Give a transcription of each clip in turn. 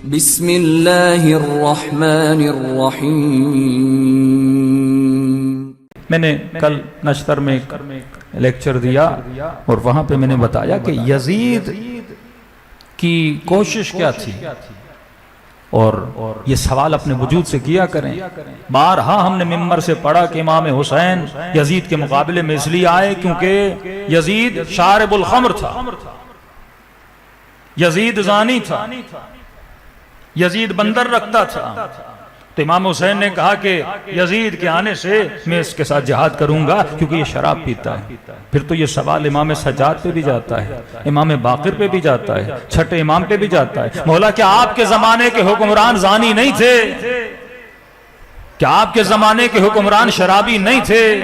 बिस्मिल्लाहिर्रहमानिर्रहीम। मैंने कल नश्तर में एक लेक्चर दिया और वहां पे मैंने बताया कि यजीद की कोशिश क्या थी, और ये सवाल अपने वजूद से किया करें। बारहा हमने मिंबर से पढ़ा कि इमाम हुसैन यजीद के मुकाबले में इसलिए आए क्योंकि यजीद शारिबुल खम्र था, यजीद जानी था, यजीद बंदर रखता था। तो इमाम हुसैन ने कहा कि यजीद के आने से मैं इसके साथ जिहाद करूंगा क्योंकि ये शराब पीता है। फिर तो ये सवाल इमाम सज्जाद पे भी जाता है, इमाम बाकिर पे भी जाता है, छठे इमाम पे भी जाता है। मौला क्या आपके जमाने के हुक्मरान जानी नहीं थे? क्या आपके जमाने के हुक्मरान शराबी नहीं थे?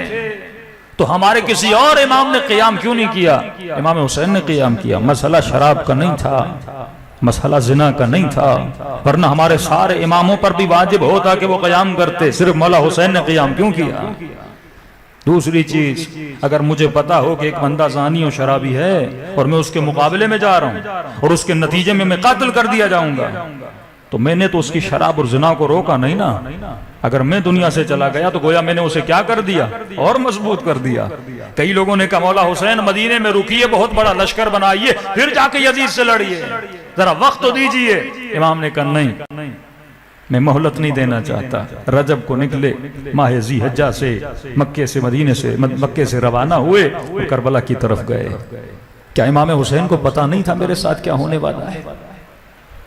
तो हमारे किसी और इमाम ने क़ियाम क्यों नहीं किया? इमाम हुसैन ने क़ियाम किया। मसला शराब का नहीं था, मसला जिना का नहीं था, वरना हमारे सारे इमामों पर भी वाजिब होता कि वो क़याम करते। सिर्फ मौला हुसैन ने क़याम क्यों किया? दूसरी चीज, अगर मुझे पता हो कि एक बंदा ज़ानी और शराबी है और मैं उसके मुकाबले में जा रहा हूं और उसके नतीजे में मैं कातिल कर दिया जाऊंगा, तो मैंने तो उसकी शराब और जिना को रोका नहीं ना। अगर मैं दुनिया से चला गया तो गोया मैंने उसे क्या कर दिया? और मजबूत कर दिया। कई लोगों ने कहा मौला हुसैन मदीने में रुकिए, बहुत बड़ा लश्कर बनाइए, फिर जाके यजीद से लड़िए, जरा वक्त तो दीजिए। इमाम ने कहा नहीं, मैं मोहलत नहीं देना चाहता। रजब को निकले, माह ज़ीहज्जा से मक्के से मदीने से मक्के से रवाना हुए और करबला की तरफ गए। क्या इमाम हुसैन को पता नहीं था मेरे साथ क्या होने वाला है?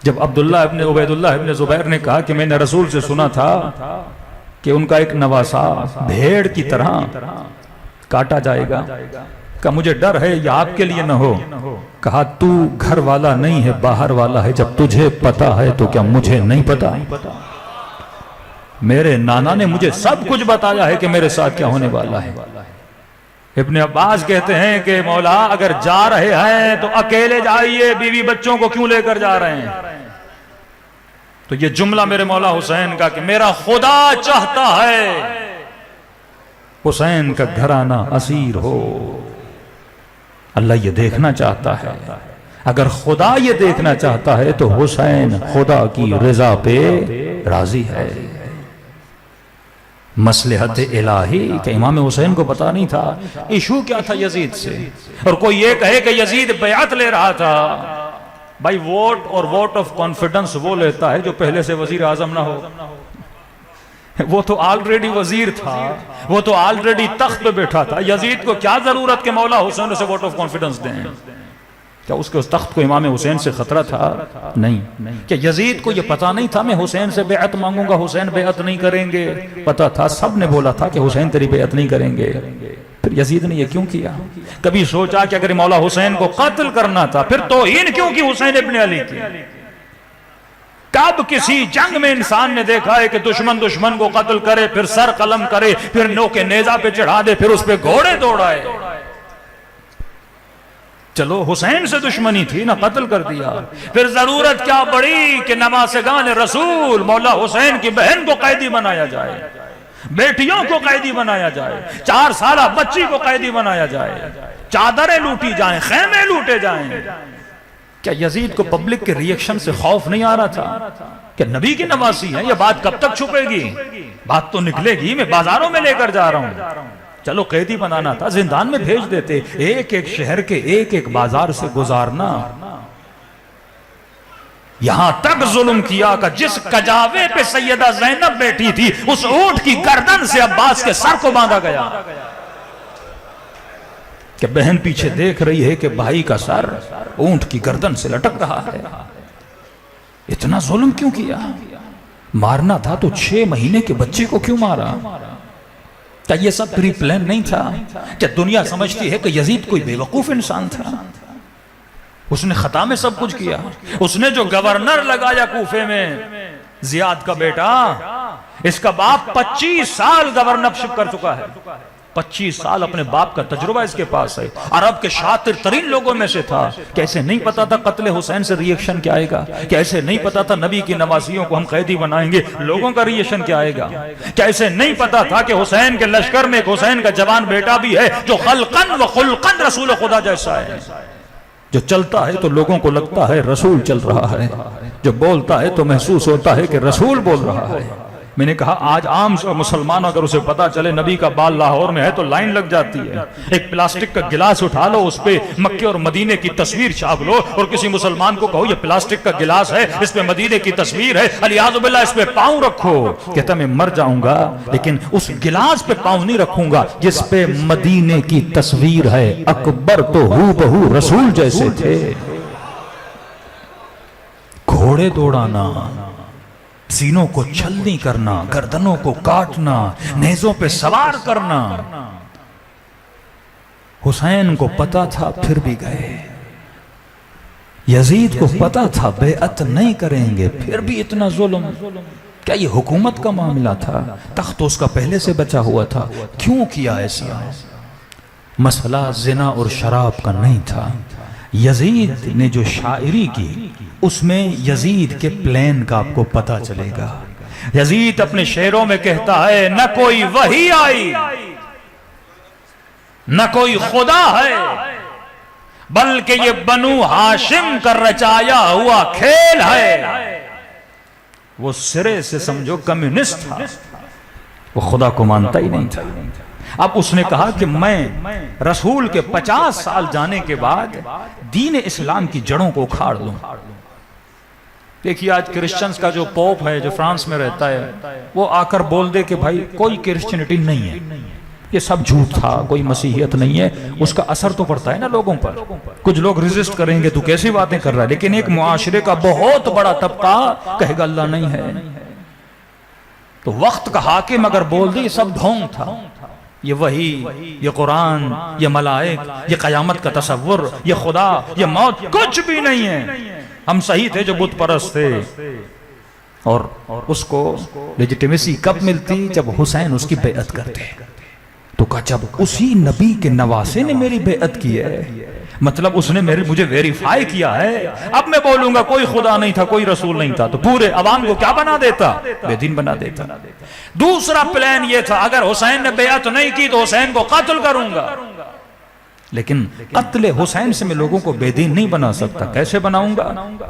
जब अब्दुल्लाह इब्ने उबैदुल्लाह इब्ने ज़ुबैर ने कहा कि मैंने रसूल से सुना था कि उनका एक नवासा भेड़ की तरह काटा जाएगा, का मुझे डर है ये आपके लिए न हो। कहा तू घर वाला नहीं है, बाहर वाला है। जब तुझे पता है तो क्या मुझे नहीं पता? मेरे नाना ने मुझे सब कुछ बताया है कि मेरे साथ क्या होने वाला है। इब्ने अब्बास कहते हैं कि मौला अगर जा रहे हैं तो अकेले जाइए, बीवी बच्चों को क्यों लेकर जा रहे हैं? तो ये जुमला मेरे मौला हुसैन का कि मेरा खुदा चाहता है हुसैन का घराना असीर हो। अल्लाह ये देखना चाहता है। अगर खुदा ये देखना चाहता है तो हुसैन खुदा की रजा पे राजी है। मसलहत इलाही के इमाम हुसैन को पता नहीं था इशू क्या था यजीद से। और कोई ये कहे कि यजीद बैअत ले रहा था। भाई वोट और वोट ऑफ कॉन्फिडेंस वो लेता है जो पहले से वजीर आजम ना हो। वो तो ऑलरेडी वजीर था, वो तो ऑलरेडी तख्त पे बैठा था। यजीद को क्या जरूरत के मौला हुसैन से वोट ऑफ कॉन्फिडेंस दें? क्या उसके उस तख्त को इमाम हुसैन से खतरा था? नहीं। क्या यजीद को यह पता नहीं था मैं हुसैन से बेअत मांगूंगा, हुसैन बेअत नहीं करेंगे? पता था, सब ने बोला था कि हुसैन तेरी बेअत नहीं करेंगे। फिर यजीद ने यह क्यों किया? कभी सोचा कि अगर मौला हुसैन को कत्ल करना था फिर तौहीन क्यों की हुसैन इब्ने अली की? कब किसी जंग में इंसान ने देखा है कि दुश्मन दुश्मन को कत्ल करे, फिर सर कलम करे, फिर नोके नेजा पे चढ़ा दे, फिर उस पे घोड़े दौड़ाए? चलो हुसैन से दुश्मनी थी ना, कत्ल कर दिया। फिर जरूरत क्या पड़ी कि नवासेगान रसूल मौला हुसैन की बहन को कैदी बनाया जाए, बेटियों को कैदी बनाया जाए, 4 साला बच्ची को कैदी बनाया जाए, चादरें लूटी जाएं, खेमे लूटे जाएं। क्या यजीद को पब्लिक के रिएक्शन से खौफ नहीं आ रहा था कि नबी की नवासी है? यह बात कब तक छुपेगी? बात तो निकलेगी। मैं बाजारों में लेकर जा रहा हूं। चलो कैदी बनाना था, जिंदान में भेज देते। एक एक शहर के एक एक बाजार से गुजारना। यहां तक जुल्म किया कि जिस कजावे पे सैयदा ज़ैनब बैठी थी उस ऊंट की गर्दन से अब्बास के सर को बांधा गया कि बहन पीछे देख रही है कि भाई का सर ऊंट की गर्दन से लटक रहा है। इतना जुल्म क्यों किया? मारना था तो 6 महीने के बच्चे को क्यों मारा? क्या ये सब प्री प्लान नहीं था? क्या दुनिया समझती है कि यजीद कोई बेवकूफ इंसान था? उसने खता में सब कुछ किया। उसने जो गवर्नर लगाया कूफे में, जियाद का बेटा, इसका बाप 25 साल गवर्नरशिप कर चुका है। 25 साल अपने बाप का तजुर्बा इसके पास है। अरब के शातिर तरीन लोगों में से था। कैसे नहीं पता था कत्ले हुसैन से रिएक्शन क्या आएगा? कैसे नहीं पता था नबी की नवासियों को हम कैदी बनाएंगे, लोगों का रिएक्शन क्या आएगा? कैसे नहीं पता था कि हुसैन के लश्कर में एक हुसैन का जवान बेटा भी है जो खल्कन व खुल्कन रसूल खुदा जैसा है, जो चलता है तो लोगों को लगता है रसूल चल रहा है। जब बोलता है तो महसूस होता है कि रसूल बोल रहा है। मैंने कहा आज आम मुसलमान अगर उसे पता चले नबी का बाल लाहौर में है तो लाइन लग जाती है। एक प्लास्टिक का गिलास उठा लो, उस पे मक्के और मदीने की तस्वीर छाप लो और किसी मुसलमान को कहो ये प्लास्टिक का गिलास है, इस पे मदीने की तस्वीर है, अलियाज़ बिल्लाह इस पे पाँव रखो। कहता मैं मर जाऊंगा लेकिन उस गिलास पे पाँव नहीं रखूंगा जिस पे मदीने की तस्वीर है। अकबर तो हूबहू रसूल जैसे थे। घोड़े दौड़ाना, सीनों को छलनी करना, गर्दनों को काटना, नेज़ों पे सवार करना, हुसैन को पता था फिर भी गए। यजीद को पता था बेअत नहीं करेंगे फिर भी इतना जुल्म। क्या ये हुकूमत का मामला था? तख्त तो उसका पहले से बचा हुआ था, क्यों किया ऐसा? मसला जिना और शराब का नहीं था। यजीद ने जो शायरी की उसमें यजीद के प्लान का आपको पता चलेगा। यजीद अपने शेरों में कहता है न कोई वही आई न कोई खुदा है बल्कि ये बनु हाशिम का रचाया हुआ खेल है। वो सिरे से समझो कम्युनिस्ट था, वो खुदा को मानता ही नहीं था। अब उसने कहा कि मैं रसूल के 50 साल जाने के बाद दीन इस्लाम की जड़ों को उखाड़ लूं। देखिए आज क्रिश्चियंस का जो पोप है जो फ्रांस में रहता है वो आकर बोल दे कि भाई कोई क्रिश्चियनिटी नहीं है, ये सब झूठ था, कोई मसीहियत नहीं है, उसका असर तो पड़ता है ना लोगों पर। कुछ लोग रेजिस्ट करेंगे तू कैसी बातें कर रहा है, लेकिन एक मुआशरे का बहुत बड़ा तबका कहेगा अल्लाह नहीं है। तो वक्त का हाकिम अगर बोल दे सब ढोंग था, ये वही, ये कुरान, ये मलाइक, ये कयामत का तसव्वुर, ये खुदा, ये मौत कुछ भी नहीं है। हम सही थे जो बुत परस्त थे। और उसको लेजिटिमेसी कब मिलती? जब हुसैन उसकी बेअत करते। तो कहा जब उसी नबी के नवासे ने मेरी बेअत की है, मतलब उसने मुझे वेरीफाई किया है, अब मैं बोलूंगा कोई खुदा नहीं था, कोई रसूल नहीं था, तो पूरे अवाम को क्या बना देता? बेदीन बना देता। दूसरा प्लान ये था अगर हुसैन ने बेअत नहीं की तो हुसैन को कत्ल करूंगा। लेकिन कत्ल हुसैन से मैं लोगों को बेदीन नहीं बना सकता। कैसे बनाऊंगा?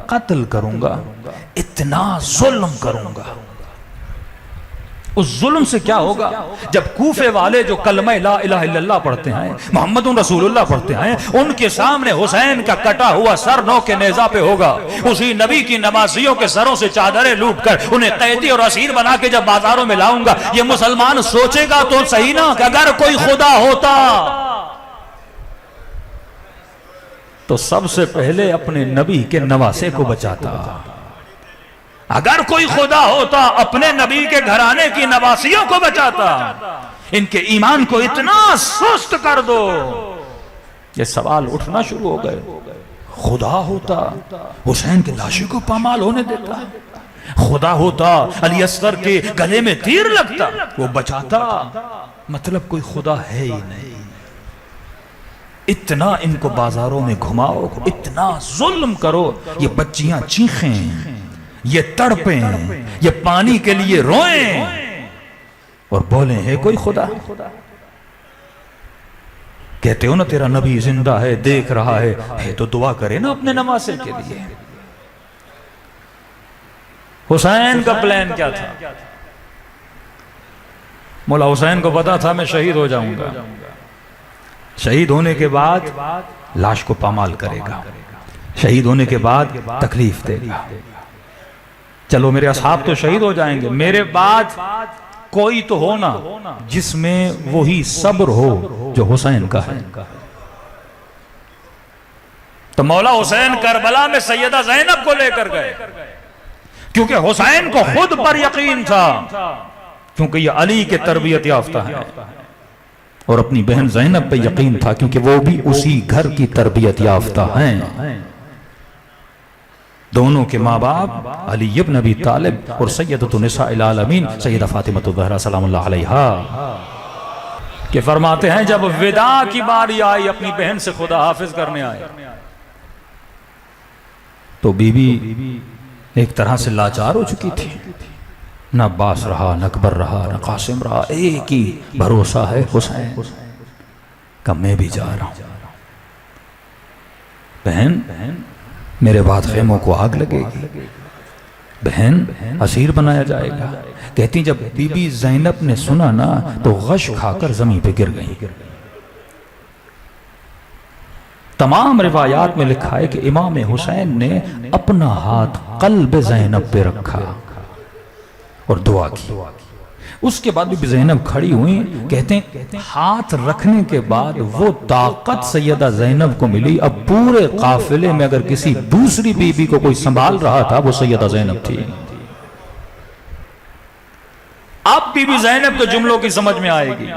कत्ल करूंगा, इतना जुल्म करूंगा। उस जुल्म से क्या होगा? जब कूफे वाले जो कलमा ला इलाहा इल्लल्लाह पढ़ते हैं, मोहम्मदुर रसूलुल्लाह पढ़ते हैं, उनके सामने हुसैन का कटा हुआ सर नौ के नेजा पे होगा। उसी नबी की नमाजियों के सरों से चादरें लूट कर उन्हें कैदी और असीर बना के जब बाजारों में लाऊंगा, ये मुसलमान सोचेगा तो सही ना कि अगर कोई खुदा होता तो सबसे पहले अपने नबी के नवासे को बचाता। अगर कोई खुदा होता अपने नबी के घराने की नवासियों को बचाता। इनके ईमान को इतना सुस्त कर दो, ये सवाल उठना शुरू हो गए। खुदा होता हुसैन के लाशों को पामाल होने देता, खुदा होता अली असगर के गले में तीर लगता, वो बचाता। मतलब कोई खुदा है ही नहीं। इतना इनको बाजारों में घुमाओ, इतना जुल्म करो, ये बच्चियां चीखें, ये तड़पें, ये पानी के लिए रोएं और बोले है कोई खुदा। कहते हो ना तेरा नबी जिंदा है, देख रहा है तो दुआ करे ना अपने नवासे के लिए। हुसैन का प्लान क्या था? मौला हुसैन को पता था मैं शहीद हो जाऊंगा, शहीद होने के बाद लाश को पामाल करेगा, शहीद होने के बाद तकलीफ देगा। चलो मेरे असहाब तो शहीद हो जाएंगे, मेरे बाद कोई तो हो ना जिसमें वही सब्र हो जो हुसैन का है। तो मौला हुसैन करबला में सैयदा ज़ैनब को लेकर गए, क्योंकि हुसैन को खुद पर यकीन था, क्योंकि ये अली के तरबियत याफ्ता है, और अपनी बहन ज़ैनब पे यकीन था क्योंकि वो भी उसी घर की तरबियत याफ्ता हैं। दोनों के माँ बाप अली इब्न अबी तालिब और सैयदतुन निसाइल आलमीन सैयदा फातिमा ज़हरा सलामुल्लाह अलैहा के फरमाते हैं जब विदा की बारी आई, अपनी बहन से खुदा हाफिज करने आए, तो बीबी एक तरह से लाचार हो चुकी थी। न अब्बास रहा, न अकबर रहा, न कासिम रहा, एक ही भरोसा है हुसैन का। मैं भी जा रहा हूं बहन, मेरे बाद खेमों को आग लगेगी, बहन असीर बनाया जाएगा। कहती जब बीबी ज़ैनब ने सुना ना तो गश खाकर जमीन पे गिर गई। तमाम रिवायात में लिखा है कि इमाम हुसैन ने अपना हाथ कल्ब ज़ैनब पे रखा और दुआ की। उसके बाद भी ज़ैनब खड़ी हुई। कहते हैं हाथ रखने के बाद वो ताकत सैयदा ज़ैनब को मिली। अब पूरे काफिले में अगर किसी दूसरी बीबी को कोई संभाल रहा था वो सैयदा ज़ैनब थी। अब बीबी ज़ैनब के जुमलों की समझ में आएगी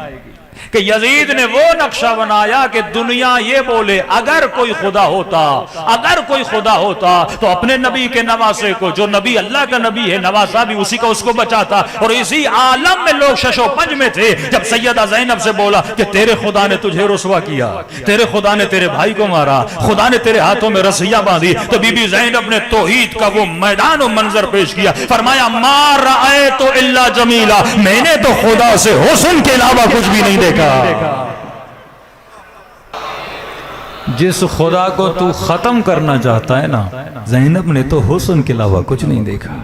कि यजीद ने वो नक्शा बनाया कि दुनिया ये बोले अगर कोई खुदा होता, अगर कोई खुदा होता तो अपने नबी के नवासे को, जो नबी अल्लाह का नबी है, नवासा भी उसी का उसको बचाता। और इसी आलम में लोग शशो पंज में थे जब सैयदा ज़ैनब से बोला कि तेरे खुदा ने तुझे रुसवा किया, तेरे खुदा ने तेरे भाई को मारा, खुदा ने तेरे हाथों में रस्सियां बांधी। तो बीबी ज़ैनब ने तौहीद का वो मैदान और मंजर पेश किया। फरमाया मार रहे तो इल्ला जमीला, मैंने तो खुदा से हुस्न के अलावा कुछ भी नहीं देखा। जिस खुदा को तू खत्म करना चाहता है ना, ज़ैनब ने तो हुस्न के अलावा कुछ नहीं देखा।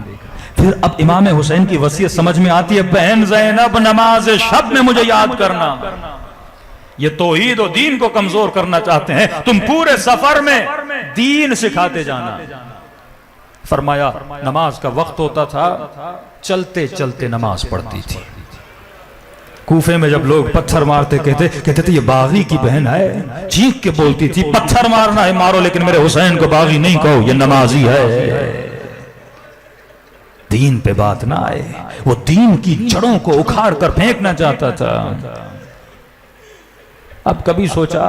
फिर अब इमाम हुसैन की वसीयत समझ में आती है, बहन ज़ैनब नमाज शब में मुझे याद करना। ये तौहीद और दीन को कमजोर करना चाहते हैं, तुम पूरे सफर में दीन सिखाते जाना। फरमाया नमाज का वक्त होता था, चलते चलते नमाज पढ़ती थी। कूफे में जब लोग पत्थर मारते कहते थे ये बागी की बहन है, चीख के बोलती थी पत्थर मारना है मारो, लेकिन मेरे हुसैन को बागी नहीं कहो, ये नमाजी है। दीन पे बात ना आए, वो दीन की जड़ों को उखाड़ कर फेंकना चाहता था। अब कभी सोचा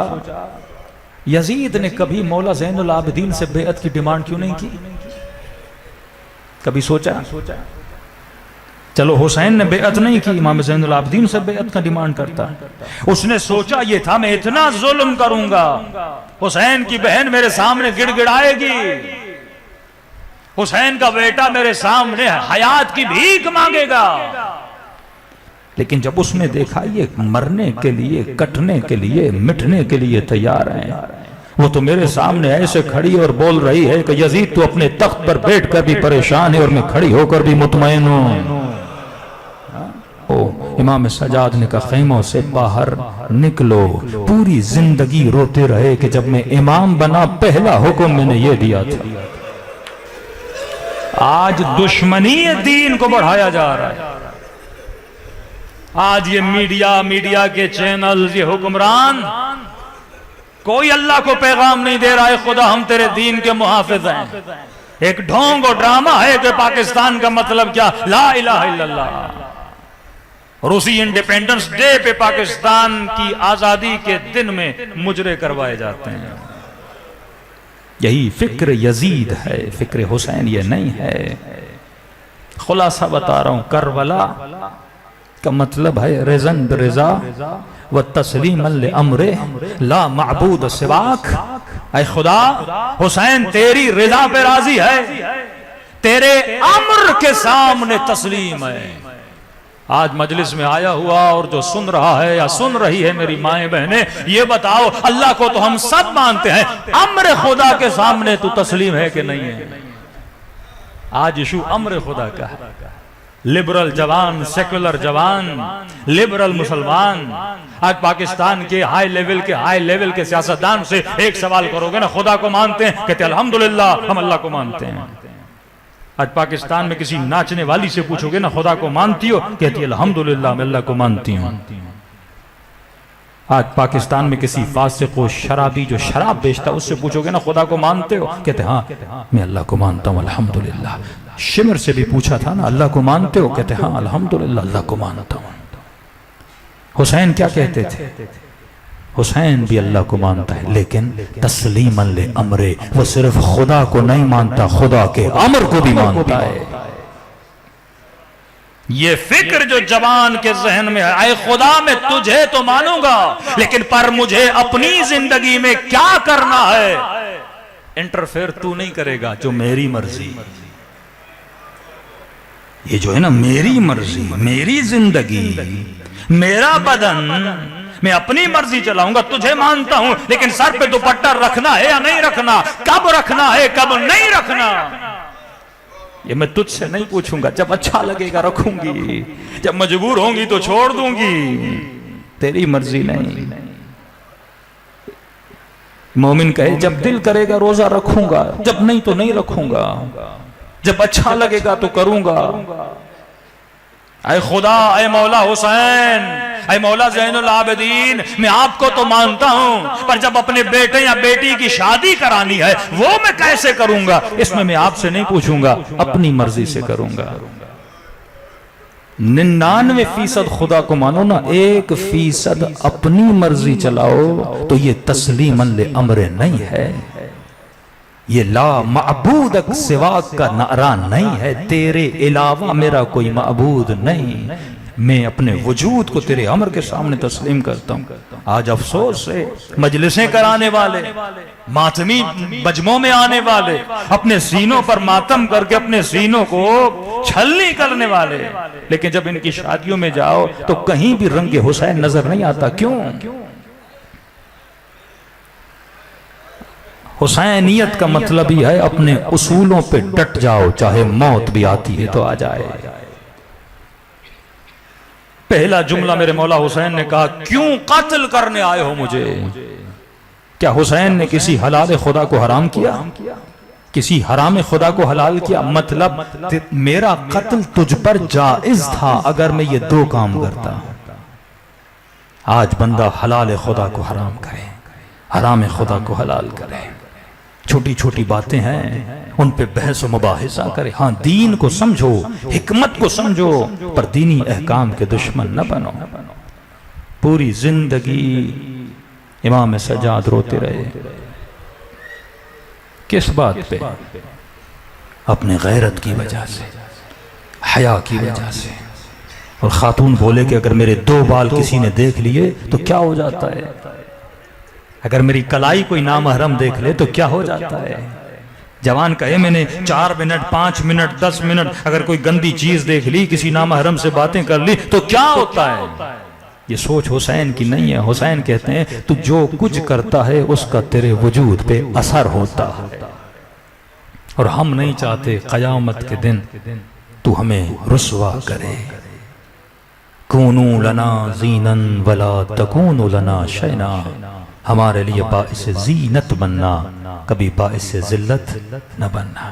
यजीद ने कभी मौला ज़ैनुल आबिदीन से बेअत की डिमांड क्यों नहीं की? कभी सोचा? चलो हुसैन ने बेअत नहीं की, इमाम ज़ैनुल आबिदीन से बेअत का डिमांड करता। उसने सोचा ये था मैं इतना जुल्म करूंगा, हुसैन की बहन मेरे सामने गिड़गिड़ाएगी, हुसैन का बेटा मेरे सामने हयात की भीख मांगेगा। लेकिन जब उसने देखा ये मरने के लिए, कटने के लिए, मिटने के लिए तैयार हैं, वो तो मेरे सामने ऐसे खड़ी और बोल रही है कि यजीद तू अपने तख्त पर बैठकर भी परेशान है और मैं खड़ी होकर भी मुतमईन हूं। इमाम सजाद ने कहा खैमों से बाहर निकलो, पूरी जिंदगी रोते रहे कि जब मैं इमाम बना पहला हुक्म मैंने ये दिया था। आज दुश्मनी दीन को बढ़ाया जा रहा है। आज ये मीडिया के चैनल, ये हुक्मरान, कोई अल्लाह को पैगाम नहीं दे रहा है खुदा हम तेरे दीन के मुहाफिज हैं। एक ढोंग और ड्रामा है कि पाकिस्तान का मतलब क्या, ला इलाहा इल्लल्लाह। रूसी इंडिपेंडेंस डे पे पाकिस्तान की आजादी के दिन में मुजरे करवाए जाते हैं। यही फिक्र यजीद है, फिक्र हुसैन ये नहीं है। खुलासा बता रहा हूं, करबला का मतलब है रिज़न बिरिज़ा व तस्लीमन ले अमरे ला माबूद सिवाक। ऐ खुदा हुसैन तेरी रिजा पे राजी है, तेरे अम्र के सामने तस्लीम है। आज मजलिस में आया हुआ और जो सुन रहा है या सुन रही है मेरी माएं बहनें, ये बताओ अल्लाह को तो हम सब मानते हैं, अम्र खुदा के सामने तू तस्लीम है कि नहीं है? आज इशू अम्र खुदा का है। लिबरल जवान, सेकुलर जवान, लिबरल मुसलमान, आज पाकिस्तान के हाई लेवल के सियासतदान से एक सवाल करोगे ना, खुदा को मानते हैं? कहते अल्हम्दुलिल्लाह हम अल्लाह को मानते हैं। आज पाकिस्तान में किसी नाचने वाली से पूछोगे ना खुदा को मानती हो? कहती है अल्हम्दुलिल्लाह मैं अल्लाह को मानती हूं। आज पाकिस्तान में किसी फासिक को, शराबी जो शराब बेचता उससे पूछोगे ना खुदा को मानते हो? कहते हाँ मैं अल्लाह को मानता हूं अल्हम्दुलिल्लाह। शिमर से भी पूछा था ना अल्लाह को मानते हो? कहते हाँ अल्हम्दुलिल्लाह अल्लाह को मानता हूं। हुसैन क्या कहते थे? हुसैन भी अल्लाह को मानता है लेकिन तस्लीमन ले अमरे, वो सिर्फ खुदा को नहीं मानता, खुदा के अमर को भी मानता है। ये फिक्र जो जवान के जहन में है, आए खुदा मैं तुझे तो मानूंगा लेकिन पर मुझे अपनी जिंदगी में क्या करना है इंटरफेयर तू नहीं करेगा, जो मेरी मर्जी। ये जो है ना मेरी मर्जी, मेरी जिंदगी, मेरा बदन, मैं अपनी मर्जी चलाऊंगा। तुझे मानता हूं लेकिन सर पे दुपट्टा रखना है या नहीं रखना, कब रखना है कब नहीं रखना, ये मैं तुझसे नहीं पूछूंगा, जब अच्छा लगेगा रखूंगी, जब मजबूर होंगी तो छोड़ दूंगी, तेरी मर्जी नहीं। मोमिन कहे जब दिल करेगा रोजा रखूंगा, जब नहीं तो नहीं रखूंगा, जब अच्छा लगेगा तो करूंगा। ऐ खुदा, ऐ मौला हुसैन, ऐ मौला ज़ैनुल आबिदीन, मैं आपको तो मानता हूं, पर जब अपने बेटे या बेटी की शादी करानी है वो मैं कैसे करूंगा, इसमें मैं आपसे नहीं पूछूंगा, अपनी मर्जी से करूंगा। 99% खुदा को मानो ना, 1% अपनी मर्जी चलाओ, तो ये तस्लीमन ले अमरे नहीं है, ये ला माबूदक सिवा का नारा नहीं है, तेरे अलावा मेरा कोई माबूद नहीं, मैं अपने वजूद को तेरे अमर के सामने तस्लीम करता हूँ। आज अफसोस है, मजलिसें कराने वाले, मातमी बजमों में आने वाले, अपने सीनों पर मातम करके अपने सीनों को छलनी करने वाले, लेकिन जब इनकी शादियों में जाओ तो कहीं भी रंगे हुसैन नजर नहीं आता। क्यों? हुसैनियत का मतलब ही है अपने उसूलों पे डट जाओ, चाहे मौत भी आती है तो आ जाए। पहला जुमला मेरे मौला हुसैन ने कहा, क्यों कातिल करने आए हो मुझे? क्या हुसैन ने किसी हलाल खुदा को हराम किया? किसी हराम खुदा को हलाल किया? मतलब मेरा कत्ल तुझ पर जायज था अगर मैं ये 2 काम करता। आज बंदा हलाल खुदा को हराम करे, हराम खुदा को हलाल करे, छोटी छोटी बातें हैं उन पे बहस व मुबाहिसा करे। हाँ, दीन को समझो, हिकमत को समझो, पर दीनी अहकाम के दुश्मन न बनो। पूरी जिंदगी इमाम सज्जाद रोते रहे, किस बात पे? अपने गैरत की वजह से, हया की वजह से। और खातून बोले कि अगर मेरे 2 बाल किसी ने देख लिए तो क्या हो जाता है, अगर मेरी कलाई कोई नामहरम देख ले तो क्या हो जाता है। जवान कहे मैंने 4 मिनट 5 मिनट 10 मिनट अगर कोई गंदी चीज देख ली, किसी नामहरम से बातें कर ली तो क्या होता है। ये सोच हुसैन की नहीं है। हुसैन कहते हैं तू जो कुछ करता है उसका तेरे वजूद पे असर होता है, और हम नहीं चाहते कयामत के दिन तू हमें रुसवा करे। कूनू लना ज़ीनन वला तकूनू लना शैना, हमारे लिए बाइस ज़ीनत बनना, कभी बाइस ज़िल्लत न बनना।